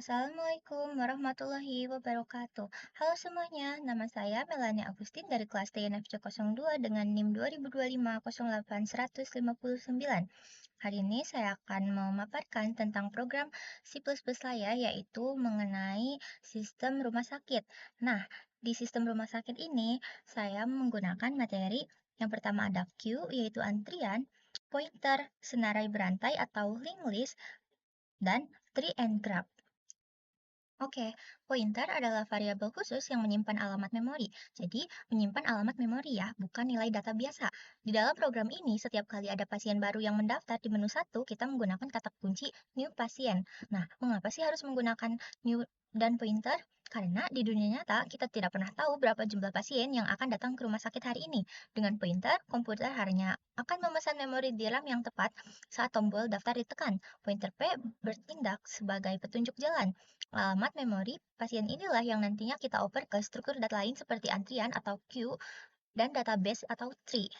Assalamualaikum warahmatullahi wabarakatuh. Halo semuanya, nama saya Melania Agustin dari kelas TNFC 02 dengan NIM 2025-08-159. Hari ini saya akan memaparkan tentang program C++ saya, yaitu mengenai sistem rumah sakit. Nah, di sistem rumah sakit ini, saya menggunakan materi yang pertama ada queue, yaitu antrian, pointer, senarai berantai atau linked list, dan tree and graph. Oke, pointer adalah variabel khusus yang menyimpan alamat memori. Jadi, menyimpan alamat memori ya, bukan nilai data biasa. Di dalam program ini, setiap kali ada pasien baru yang mendaftar di menu 1, kita menggunakan kata kunci new pasien. Nah, mengapa sih harus menggunakan new dan pointer? Karena di dunia nyata, kita tidak pernah tahu berapa jumlah pasien yang akan datang ke rumah sakit hari ini. Dengan pointer, komputer hanya akan memesan memori di RAM yang tepat saat tombol daftar ditekan. Pointer P bertindak sebagai petunjuk jalan. Alamat memori pasien inilah yang nantinya kita oper ke struktur data lain seperti antrian atau queue dan database atau tree.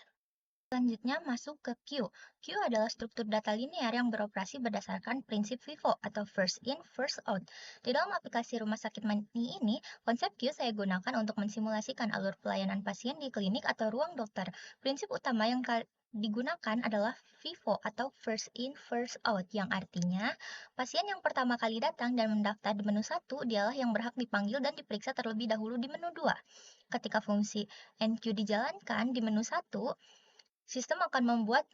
Selanjutnya masuk ke queue. Queue adalah struktur data linear yang beroperasi berdasarkan prinsip FIFO atau first in, first out. Di dalam aplikasi Rumah Sakit Mani ini, konsep queue saya gunakan untuk mensimulasikan alur pelayanan pasien di klinik atau ruang dokter. Prinsip utama yang digunakan adalah FIFO atau first in, first out, yang artinya pasien yang pertama kali datang dan mendaftar di menu 1, dialah yang berhak dipanggil dan diperiksa terlebih dahulu di menu 2. Ketika fungsi NQ dijalankan di menu 1, sistem akan membuat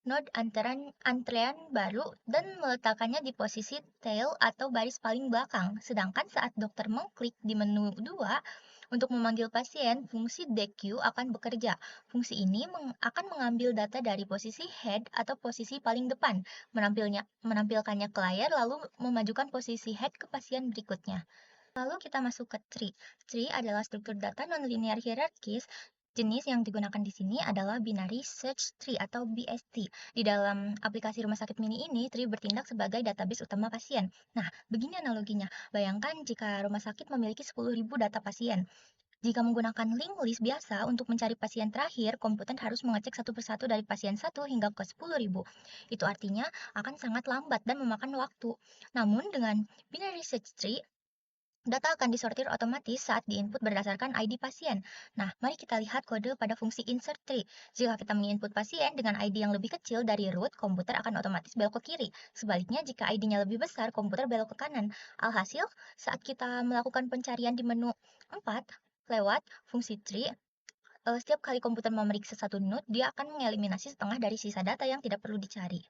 node antrean baru dan meletakkannya di posisi tail atau baris paling belakang. Sedangkan saat dokter mengklik di menu 2 untuk memanggil pasien, fungsi DQ akan bekerja. Fungsi ini akan mengambil data dari posisi head atau posisi paling depan, menampilkannya ke layar lalu memajukan posisi head ke pasien berikutnya. Lalu kita masuk ke tree. Tree adalah struktur data nonlinear hierarkis. Jenis yang digunakan di sini adalah binary search tree atau BST. Di dalam aplikasi Rumah Sakit Mini ini, tree bertindak sebagai database utama pasien. Nah, begini analoginya. Bayangkan jika rumah sakit memiliki 10.000 data pasien. Jika menggunakan link list biasa untuk mencari pasien terakhir, komputer harus mengecek satu persatu dari pasien 1 hingga ke 10.000. Itu artinya akan sangat lambat dan memakan waktu. Namun dengan binary search tree, data akan disortir otomatis saat diinput berdasarkan ID pasien. Nah, mari kita lihat kode pada fungsi insert tree. Jika kita menginput pasien dengan ID yang lebih kecil dari root, komputer akan otomatis belok ke kiri. Sebaliknya, jika ID-nya lebih besar, komputer belok ke kanan. Alhasil, saat kita melakukan pencarian di menu 4 lewat fungsi tree, setiap kali komputer memeriksa satu node, dia akan mengeliminasi setengah dari sisa data yang tidak perlu dicari.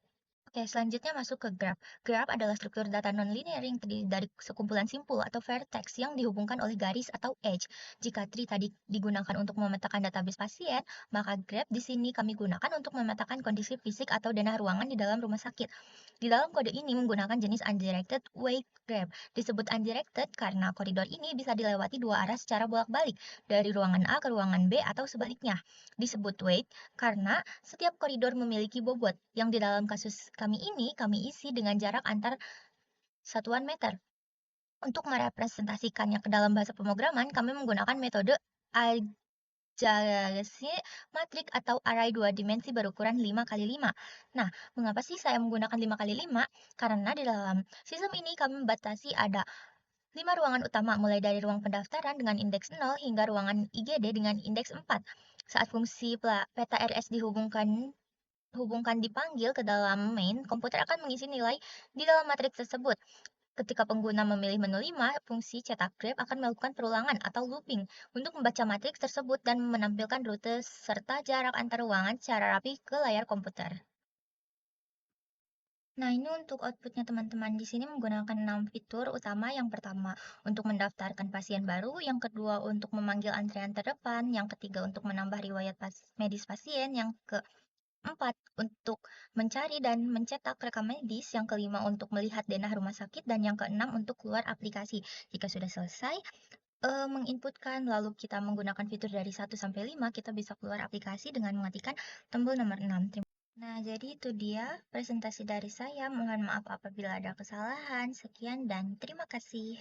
Oke, selanjutnya masuk ke graph. Graph adalah struktur data nonlinear yang terdiri dari sekumpulan simpul atau vertex yang dihubungkan oleh garis atau edge. Jika tree tadi digunakan untuk memetakan database pasien, maka graph di sini kami gunakan untuk memetakan kondisi fisik atau denah ruangan di dalam rumah sakit. Di dalam kode ini menggunakan jenis undirected weight graph. Disebut undirected karena koridor ini bisa dilewati dua arah secara bolak-balik, dari ruangan A ke ruangan B atau sebaliknya. Disebut weight karena setiap koridor memiliki bobot, yang di dalam kasus kami ini kami isi dengan jarak antar satuan meter. Untuk merepresentasikannya ke dalam bahasa pemrograman, kami menggunakan metode adjacency matrik atau array 2 dimensi berukuran 5x5. Nah, mengapa sih saya menggunakan 5x5? Karena di dalam sistem ini kami membatasi ada 5 ruangan utama, mulai dari ruang pendaftaran dengan indeks 0 hingga ruangan IGD dengan indeks 4. Saat fungsi peta RS hubungkan dipanggil ke dalam main, komputer akan mengisi nilai di dalam matriks tersebut. Ketika pengguna memilih menu 5, fungsi cetak graph akan melakukan perulangan atau looping untuk membaca matriks tersebut dan menampilkan rute serta jarak antar ruangan secara rapi ke layar komputer. Nah, ini untuk outputnya teman-teman. Di sini menggunakan 6 fitur utama. Yang pertama, untuk mendaftarkan pasien baru. Yang kedua, untuk memanggil antrean terdepan. Yang ketiga, untuk menambah riwayat medis pasien. Yang keempat, untuk mencari dan mencetak rekam medis. Yang kelima, untuk melihat denah rumah sakit. Dan yang keenam, untuk keluar aplikasi. Jika sudah selesai menginputkan, lalu kita menggunakan fitur dari 1 sampai 5, kita bisa keluar aplikasi dengan mengetikkan tombol nomor 6. Nah, jadi itu dia presentasi dari saya. Mohon maaf apabila ada kesalahan. Sekian dan terima kasih.